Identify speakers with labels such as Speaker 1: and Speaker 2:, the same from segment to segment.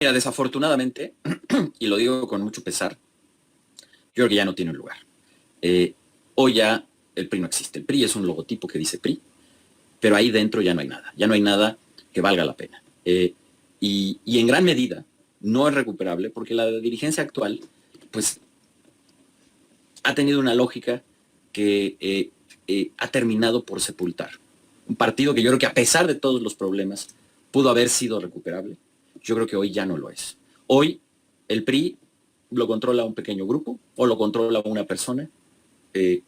Speaker 1: Mira, desafortunadamente, y lo digo con mucho pesar, yo creo que ya no tiene un lugar. Hoy ya el PRI no existe. El PRI es un logotipo que dice PRI, pero ahí dentro ya no hay nada. Ya no hay nada que valga la pena. Y en gran medida no es recuperable porque la dirigencia actual, pues, ha tenido una lógica que ha terminado por sepultar. Un partido que yo creo que a pesar de todos los problemas pudo haber sido recuperable. Yo creo que hoy ya no lo es. Hoy el PRI lo controla un pequeño grupo o lo controla una persona,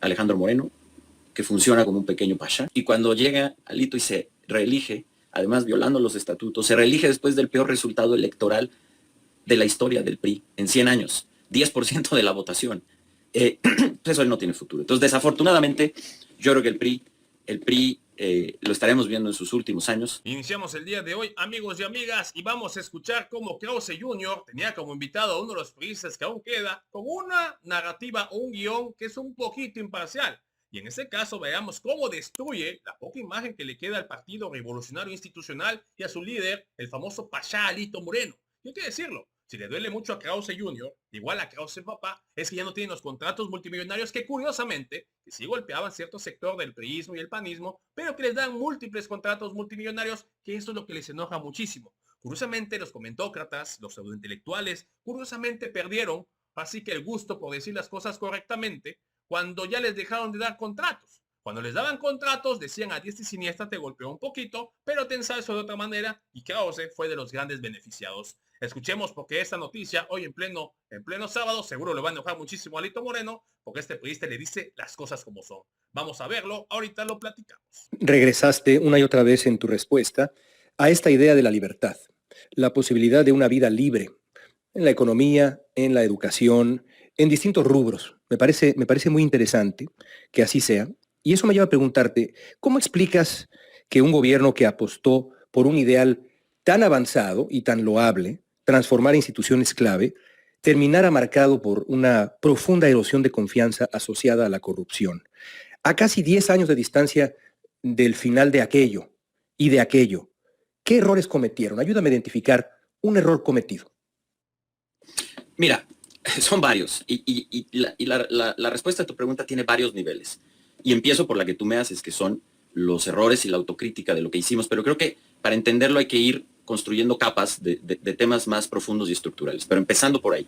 Speaker 1: Alejandro Moreno, que funciona como un pequeño pasha. Y cuando llega Alito y se reelige, además violando los estatutos, se reelige después del peor resultado electoral de la historia del PRI en 100 años, 10% de la votación. Pues eso no tiene futuro. Entonces, desafortunadamente, yo creo que el PRI lo estaremos viendo en sus últimos años.
Speaker 2: Iniciamos el día de hoy, amigos y amigas, y vamos a escuchar cómo Krause Jr. tenía como invitado a uno de los priistas que aún queda, con una narrativa o un guión que es un poquito imparcial. Y en este caso veamos cómo destruye la poca imagen que le queda al Partido Revolucionario Institucional y a su líder, el famoso Pachá Alito Moreno. Y hay que decirlo, si le duele mucho a Krause Jr., igual a Krause papá, es que ya no tienen los contratos multimillonarios que curiosamente, que sí golpeaban cierto sector del priismo y el panismo, pero que les dan múltiples contratos multimillonarios, que eso es lo que les enoja muchísimo. Curiosamente, los comentócratas, los pseudointelectuales, curiosamente perdieron, así que el gusto por decir las cosas correctamente, cuando ya les dejaron de dar contratos. Cuando les daban contratos, decían a diestra y siniestra, te golpeó un poquito, pero te ensalzó de otra manera, y Krause fue de los grandes beneficiados. Escuchemos porque esta noticia hoy en pleno sábado seguro le va a enojar muchísimo a Alito Moreno porque este periodista le dice las cosas como son. Vamos a verlo, ahorita lo platicamos.
Speaker 3: Regresaste una y otra vez en tu respuesta a esta idea de la libertad, la posibilidad de una vida libre en la economía, en la educación, en distintos rubros. Me parece muy interesante que así sea. Y eso me lleva a preguntarte, ¿cómo explicas que un gobierno que apostó por un ideal tan avanzado y tan loable, transformar instituciones clave, terminara marcado por una profunda erosión de confianza asociada a la corrupción? A casi 10 años de distancia del final de aquello y de aquello, ¿qué errores cometieron? Ayúdame a identificar un error cometido.
Speaker 1: Mira, son varios. La respuesta a tu pregunta tiene varios niveles. Y empiezo por la que tú me haces, que son los errores y la autocrítica de lo que hicimos. Pero creo que para entenderlo hay que ir construyendo capas de temas más profundos y estructurales. Pero empezando por ahí.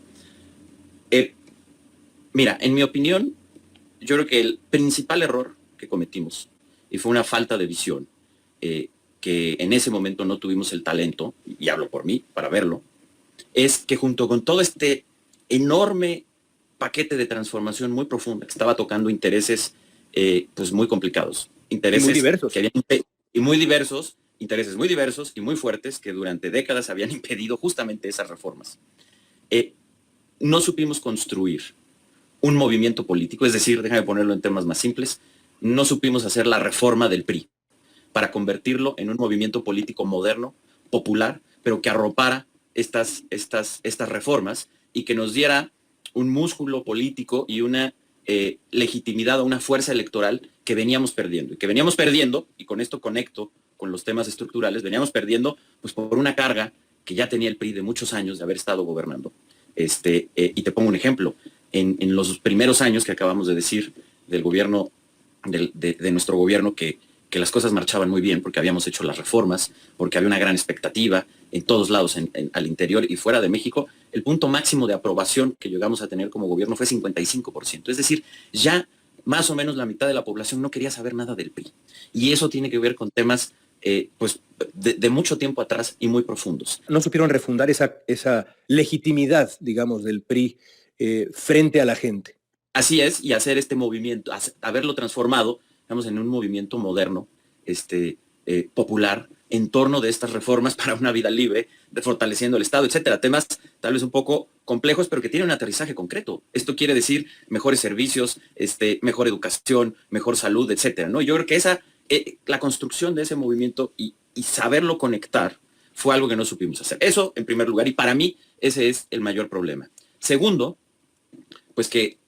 Speaker 1: Mira, en mi opinión, yo creo que el principal error que cometimos, y fue una falta de visión, que en ese momento no tuvimos el talento, y hablo por mí, para verlo, es que junto con todo este enorme paquete de transformación muy profunda que estaba tocando intereses pues muy complicados, intereses
Speaker 3: y muy diversos.
Speaker 1: Y muy diversos, intereses muy diversos y muy fuertes que durante décadas habían impedido justamente esas reformas. No supimos construir un movimiento político, es decir, déjame ponerlo en temas más simples, no supimos hacer la reforma del PRI para convertirlo en un movimiento político moderno, popular, pero que arropara estas reformas y que nos diera un músculo político y una legitimidad o una fuerza electoral que veníamos perdiendo. Y con esto conecto con los temas estructurales, veníamos perdiendo pues por una carga que ya tenía el PRI de muchos años de haber estado gobernando. Y te pongo un ejemplo. En los primeros años que acabamos de decir del gobierno, de nuestro gobierno, que las cosas marchaban muy bien porque habíamos hecho las reformas, porque había una gran expectativa en todos lados, al interior y fuera de México, el punto máximo de aprobación que llegamos a tener como gobierno fue 55%. Es decir, ya más o menos la mitad de la población no quería saber nada del PRI. Y eso tiene que ver con temas pues de mucho tiempo atrás y muy profundos.
Speaker 3: No supieron refundar esa legitimidad, digamos, del PRI frente a la gente.
Speaker 1: Así es, y hacer este movimiento, haberlo transformado, digamos, en un movimiento moderno, popular, en torno de estas reformas para una vida libre, fortaleciendo el Estado, etcétera. Temas tal vez un poco complejos, pero que tienen un aterrizaje concreto. Esto quiere decir mejores servicios, mejor educación, mejor salud, etcétera, ¿no? Yo creo que la construcción de ese movimiento y saberlo conectar fue algo que no supimos hacer. Eso, en primer lugar, y para mí ese es el mayor problema. Segundo, pues que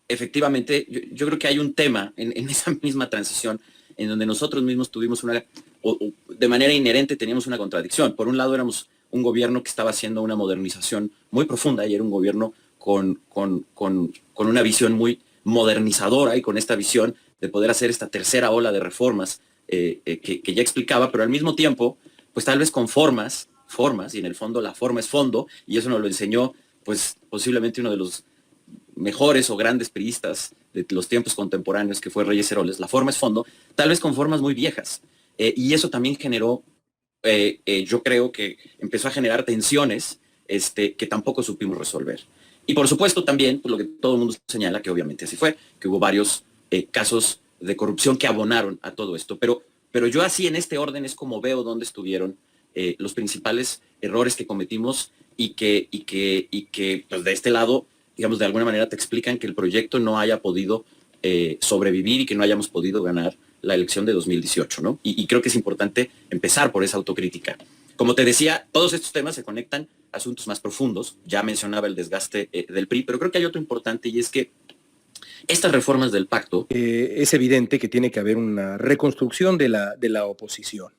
Speaker 1: efectivamente yo creo que hay un tema en esa misma transición en donde nosotros mismos tuvimos de manera inherente teníamos una contradicción. Por un lado éramos un gobierno que estaba haciendo una modernización muy profunda y era un gobierno con una visión muy modernizadora y con esta visión de poder hacer esta tercera ola de reformas que ya explicaba, pero al mismo tiempo, pues tal vez con formas, y en el fondo la forma es fondo, y eso nos lo enseñó pues posiblemente uno de los mejores o grandes priistas de los tiempos contemporáneos, que fue Reyes Heroles. La forma es fondo, tal vez con formas muy viejas. Y eso también generó, yo creo que empezó a generar tensiones que tampoco supimos resolver. Y por supuesto también, pues, lo que todo el mundo señala, que obviamente así fue, que hubo varios casos de corrupción que abonaron a todo esto. Pero yo así en este orden es como veo dónde estuvieron los principales errores que cometimos y que pues de este lado, digamos, de alguna manera te explican que el proyecto no haya podido sobrevivir y que no hayamos podido ganar la elección de 2018, ¿no? Y creo que es importante empezar por esa autocrítica. Como te decía, todos estos temas se conectan a asuntos más profundos. Ya mencionaba el desgaste del PRI, pero creo que hay otro importante, y es que estas reformas del pacto...
Speaker 3: Es evidente que tiene que haber una reconstrucción de la oposición.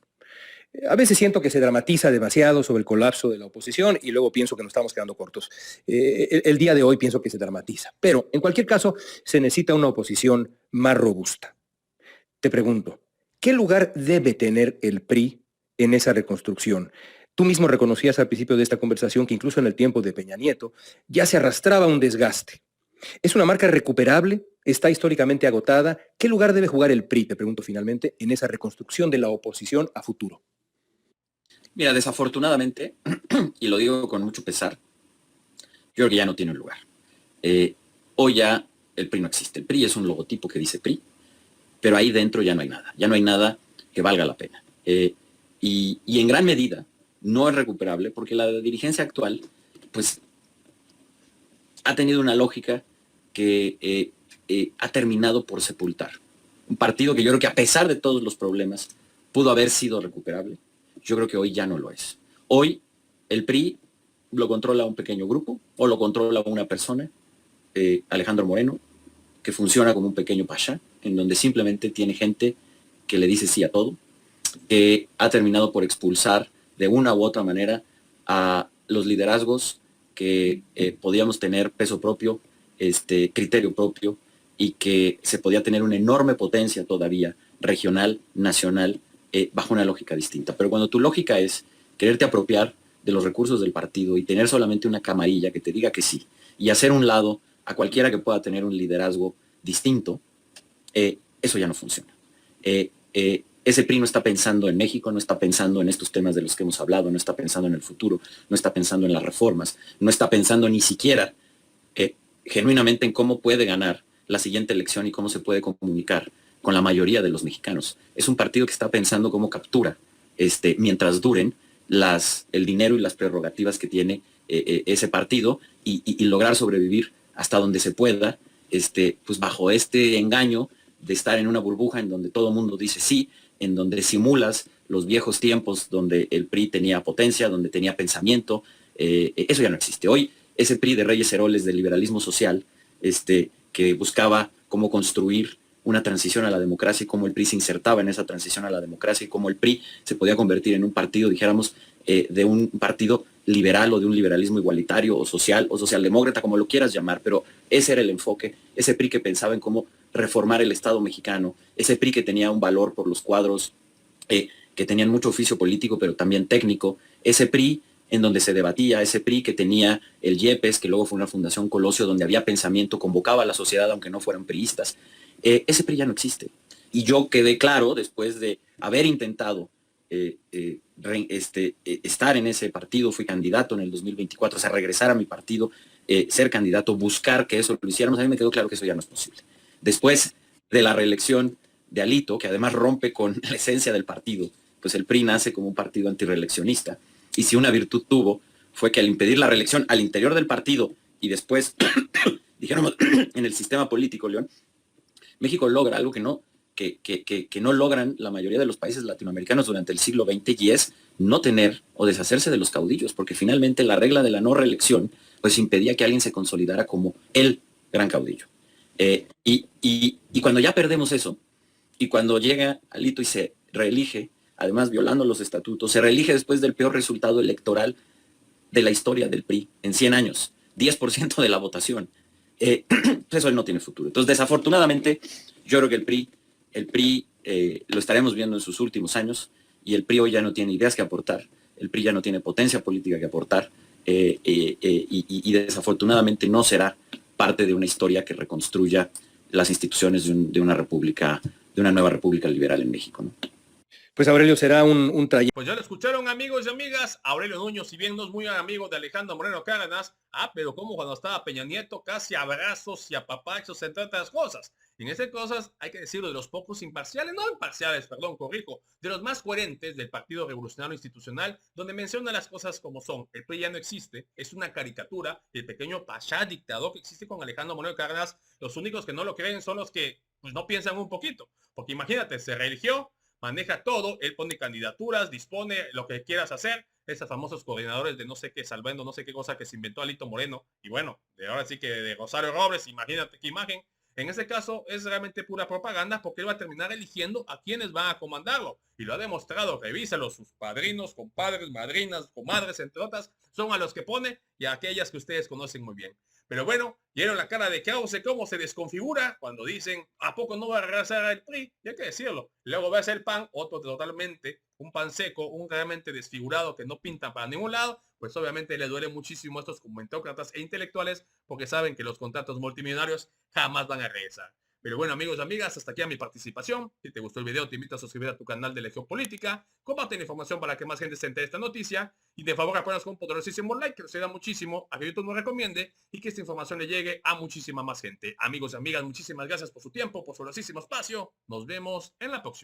Speaker 3: A veces siento que se dramatiza demasiado sobre el colapso de la oposición y luego pienso que nos estamos quedando cortos. El día de hoy pienso que se dramatiza. Pero en cualquier caso, se necesita una oposición más robusta. Te pregunto, ¿qué lugar debe tener el PRI en esa reconstrucción? Tú mismo reconocías al principio de esta conversación que incluso en el tiempo de Peña Nieto ya se arrastraba un desgaste. ¿Es una marca recuperable? ¿Está históricamente agotada? ¿Qué lugar debe jugar el PRI, te pregunto finalmente, en esa reconstrucción de la oposición a futuro?
Speaker 1: Mira, desafortunadamente, y lo digo con mucho pesar, yo creo que ya no tiene un lugar. Hoy ya el PRI no existe. El PRI es un logotipo que dice PRI, pero ahí dentro ya no hay nada. Ya no hay nada que valga la pena. Y en gran medida no es recuperable porque la dirigencia actual, pues, ha tenido una lógica que ha terminado por sepultar. Un partido que yo creo que a pesar de todos los problemas pudo haber sido recuperable. Yo creo que hoy ya no lo es. Hoy el PRI lo controla un pequeño grupo o lo controla una persona, Alejandro Moreno, que funciona como un pequeño pasha, en donde simplemente tiene gente que le dice sí a todo, que ha terminado por expulsar de una u otra manera a los liderazgos que podíamos tener peso propio, criterio propio, y que se podía tener una enorme potencia todavía regional, nacional, bajo una lógica distinta. Pero cuando tu lógica es quererte apropiar de los recursos del partido y tener solamente una camarilla que te diga que sí, y hacer un lado a cualquiera que pueda tener un liderazgo distinto, eso ya no funciona. Ese PRI no está pensando en México, no está pensando en estos temas de los que hemos hablado, no está pensando en el futuro, no está pensando en las reformas, no está pensando ni siquiera genuinamente en cómo puede ganar la siguiente elección y cómo se puede comunicar con la mayoría de los mexicanos. Es un partido que está pensando cómo captura, mientras duren, el dinero y las prerrogativas que tiene ese partido y lograr sobrevivir hasta donde se pueda, pues bajo este engaño de estar en una burbuja en donde todo el mundo dice sí, en donde simulas los viejos tiempos donde el PRI tenía potencia, donde tenía pensamiento. Eso ya no existe. Hoy ese PRI de Reyes Heroles del liberalismo social, que buscaba cómo construir una transición a la democracia y cómo el PRI se insertaba en esa transición a la democracia y cómo el PRI se podía convertir en un partido, dijéramos, de un partido liberal o de un liberalismo igualitario o socialdemócrata, como lo quieras llamar, pero ese era el enfoque, ese PRI que pensaba en cómo reformar el Estado mexicano, ese PRI que tenía un valor por los cuadros, que tenían mucho oficio político, pero también técnico, ese PRI en donde se debatía, ese PRI que tenía el IEPES, que luego fue una fundación Colosio, donde había pensamiento, convocaba a la sociedad aunque no fueran priistas. Ese PRI ya no existe. Y yo quedé claro, después de haber intentado estar en ese partido, fui candidato en el 2024, o sea, regresar a mi partido, ser candidato, buscar que eso lo hiciéramos, a mí me quedó claro que eso ya no es posible. Después de la reelección de Alito, que además rompe con la esencia del partido, pues el PRI nace como un partido antireeleccionista. Y si una virtud tuvo, fue que al impedir la reelección al interior del partido y después, dijéramos, en el sistema político, León, México logra algo que no logran la mayoría de los países latinoamericanos durante el siglo XX, y es no tener o deshacerse de los caudillos, porque finalmente la regla de la no reelección pues impedía que alguien se consolidara como el gran caudillo. Y cuando ya perdemos eso, y cuando llega Alito y se reelige, además violando los estatutos, se reelige después del peor resultado electoral de la historia del PRI en 100 años, 10% de la votación. Eso no tiene futuro. Entonces, desafortunadamente, yo creo que el PRI lo estaremos viendo en sus últimos años, y el PRI hoy ya no tiene ideas que aportar, el PRI ya no tiene potencia política que aportar, y desafortunadamente no será parte de una historia que reconstruya las instituciones de una república, de una nueva república liberal en México, ¿no?
Speaker 3: Pues Aurelio, será un trayecto.
Speaker 2: Pues ya lo escucharon, amigos y amigas. Aurelio Nuño, si bien no es muy amigo de Alejandro Moreno Cárdenas, pero como cuando estaba Peña Nieto, casi abrazos y apapachos, entre otras cosas. Y en esas cosas hay que decirlo, de los pocos imparciales, no imparciales, perdón, corrijo, de los más coherentes del Partido Revolucionario Institucional, donde menciona las cosas como son. El PRI ya no existe, es una caricatura, el pequeño pachá dictador que existe con Alejandro Moreno Cárdenas. Los únicos que no lo creen son los que pues no piensan un poquito, porque imagínate, se reeligió, maneja todo, él pone candidaturas, dispone lo que quieras hacer, esos famosos coordinadores de no sé qué, salvando no sé qué cosa que se inventó Alito Moreno, y bueno, de ahora sí que de Rosario Robles, imagínate qué imagen. En ese caso es realmente pura propaganda, porque él va a terminar eligiendo a quienes van a comandarlo, y lo ha demostrado. Revísalo, sus padrinos, compadres, madrinas, comadres, entre otras, son a los que pone y a aquellas que ustedes conocen muy bien. Pero bueno, vieron la cara de Krause cómo se desconfigura cuando dicen, ¿a poco no va a regresar al PRI? Y hay que decirlo. Luego va a ser el PAN, otro totalmente, un pan seco, un realmente desfigurado que no pinta para ningún lado. Pues obviamente le duele muchísimo a estos comentócratas e intelectuales, porque saben que los contratos multimillonarios jamás van a regresar. Pero bueno, amigos y amigas, hasta aquí a mi participación. Si te gustó el video, te invito a suscribir a tu canal de Legión Política. Comparte la información para que más gente se entere de esta noticia. Y de favor, apoyas con un poderosísimo like, que nos ayuda muchísimo a que YouTube nos recomiende y que esta información le llegue a muchísima más gente. Amigos y amigas, muchísimas gracias por su tiempo, por su valiosísimo espacio. Nos vemos en la próxima.